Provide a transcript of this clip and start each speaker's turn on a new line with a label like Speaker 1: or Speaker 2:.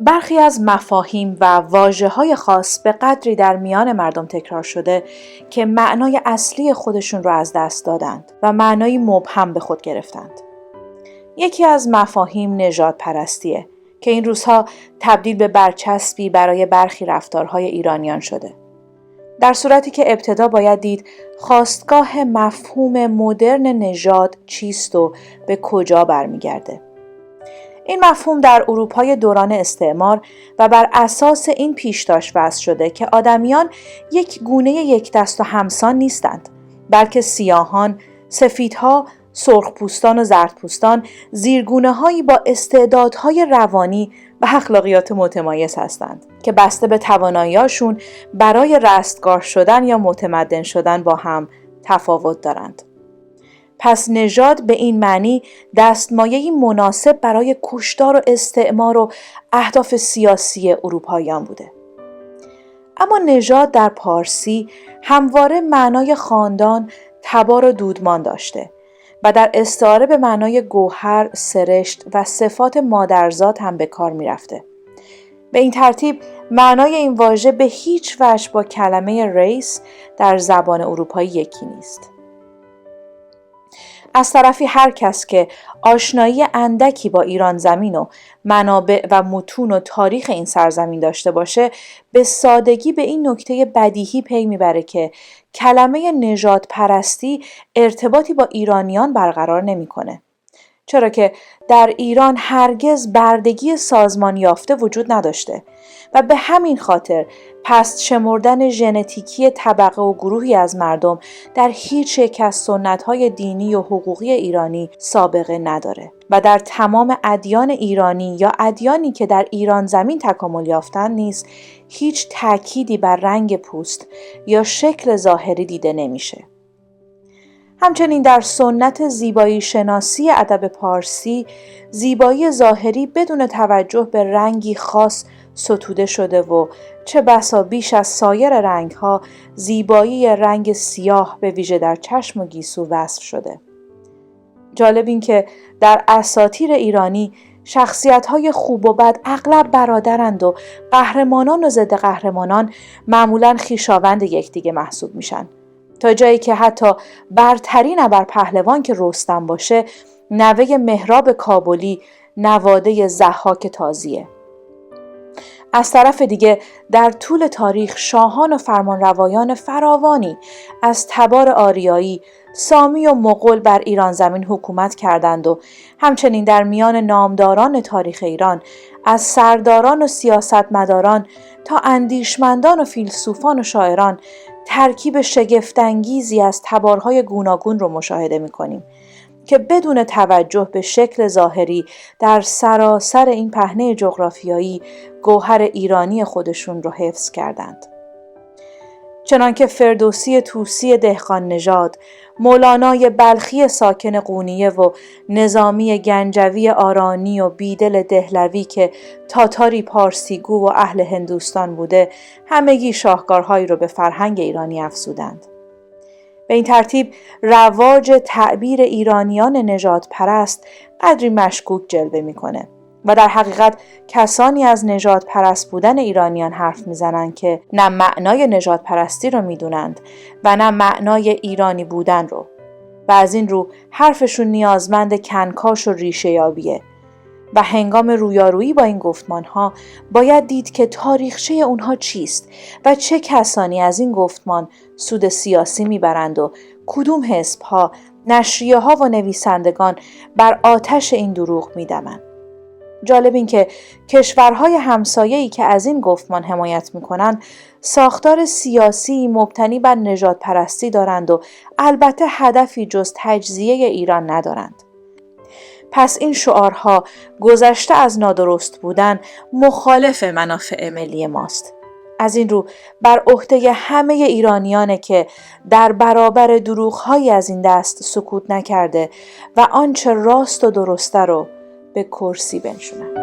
Speaker 1: برخی از مفاهیم و واژه‌های خاص به قدری در میان مردم تکرار شده که معنای اصلی خودشون رو از دست دادند و معنایی مبهم به خود گرفتند. یکی از مفاهیم نژاد پرستیه که این روزها تبدیل به برچسبی برای برخی رفتارهای ایرانیان شده. در صورتی که ابتدا باید دید خاستگاه مفهوم مدرن نژاد چیست و به کجا برمیگرده. این مفهوم در اروپای دوران استعمار و بر اساس این پیش‌داشت وضع شده که آدمیان یک گونه یک دست و همسان نیستند، بلکه سیاهان، سفیدها، سرخپوستان و زردپوستان زیرگونه‌هایی با استعدادهای روانی و اخلاقیات متمایز هستند که بسته به توانایی‌هاشون برای رستگار شدن یا متمدن شدن با هم تفاوت دارند. پس نژاد به این معنی دستمایه‌ای مناسب برای کشتار و استعمار و اهداف سیاسی اروپاییان بوده. اما نژاد در پارسی همواره معنای خاندان، تبار و دودمان داشته و در استعاره به معنای گوهر، سرشت و صفات مادرزاد هم به کار می رفته. به این ترتیب معنای این واژه به هیچ وجه با کلمه ریس در زبان اروپایی یکی نیست. از طرفی هر کس که آشنایی اندکی با ایران زمین و منابع و متون و تاریخ این سرزمین داشته باشه به سادگی به این نکته بدیهی پی میبره که کلمه نژاد پرستی ارتباطی با ایرانیان برقرار نمیکنه. چرا که در ایران هرگز بردگی سازمان یافته وجود نداشته و به همین خاطر پست شمردن ژنتیکی طبقه و گروهی از مردم در هیچ یک از سنت‌های دینی و حقوقی ایرانی سابقه نداره و در تمام ادیان ایرانی یا ادیانی که در ایران زمین تکامل یافتند نیز هیچ تأکیدی بر رنگ پوست یا شکل ظاهری دیده نمیشه. همچنین در سنت زیبایی شناسی ادب پارسی زیبایی ظاهری بدون توجه به رنگی خاص ستوده شده و چه بسا بیش از سایر رنگ‌ها زیبایی رنگ سیاه به ویژه در چشم و گیسو وصف شده. جالب این که در اساطیر ایرانی شخصیت‌های خوب و بد اغلب برادرند و قهرمانان و ضد قهرمانان معمولاً خویشاوند یکدیگه محسوب میشن، تا جایی که حتی برترین ابرپهلوان که رستم باشه نوه مهراب کابلی نواده ضحاک تازیه. از طرف دیگه در طول تاریخ شاهان و فرمانروایان فراوانی از تبار آریایی، سامی و مغول بر ایران زمین حکومت کردند و همچنین در میان نامداران تاریخ ایران از سرداران و سیاستمداران تا اندیشمندان و فیلسوفان و شاعران ترکیب شگفت‌انگیزی از تبارهای گوناگون رو مشاهده می‌کنیم که بدون توجه به شکل ظاهری در سراسر این پهنه جغرافیایی گوهر ایرانی خودشون رو حفظ کردند. چنانکه فردوسی طوسی دهقان نژاد، مولانای بلخی ساکن قونیه و نظامی گنجوی آرانی و بیدل دهلوی که تاتاری پارسیگو و اهل هندوستان بوده، همگی شاهکارهایی رو به فرهنگ ایرانی افزودند. به این ترتیب رواج تعبیر ایرانیان نژاد پرست قدری مشکوک جلوه میکنه و در حقیقت کسانی از نژاد پرست بودن ایرانیان حرف میزنند که نه معنای نژاد پرستی رو میدونند و نه معنای ایرانی بودن رو و از این رو حرفشون نیازمند کنکاش و ریشه یابیه و هنگام رویارویی با این گفتمانها باید دید که تاریخچه اونها چیست و چه کسانی از این گفتمان سود سیاسی میبرند و کدوم حزب‌ها، نشریه‌ها و نویسندگان بر آتش این دروغ میدمند. جالب این که کشورهای همسایه‌ای که از این گفتمان حمایت میکنند ساختار سیاسی مبتنی بر نژاد پرستی دارند و البته هدفی جز تجزیه ایران ندارند. پس این شعارها گذشته از نادرست بودن مخالف منافع ملی ماست. از این رو بر عهده همه ایرانیانه که در برابر دروغ‌هایی از این دست سکوت نکرده و آنچه راست و درسته رو به کرسی بنشونن.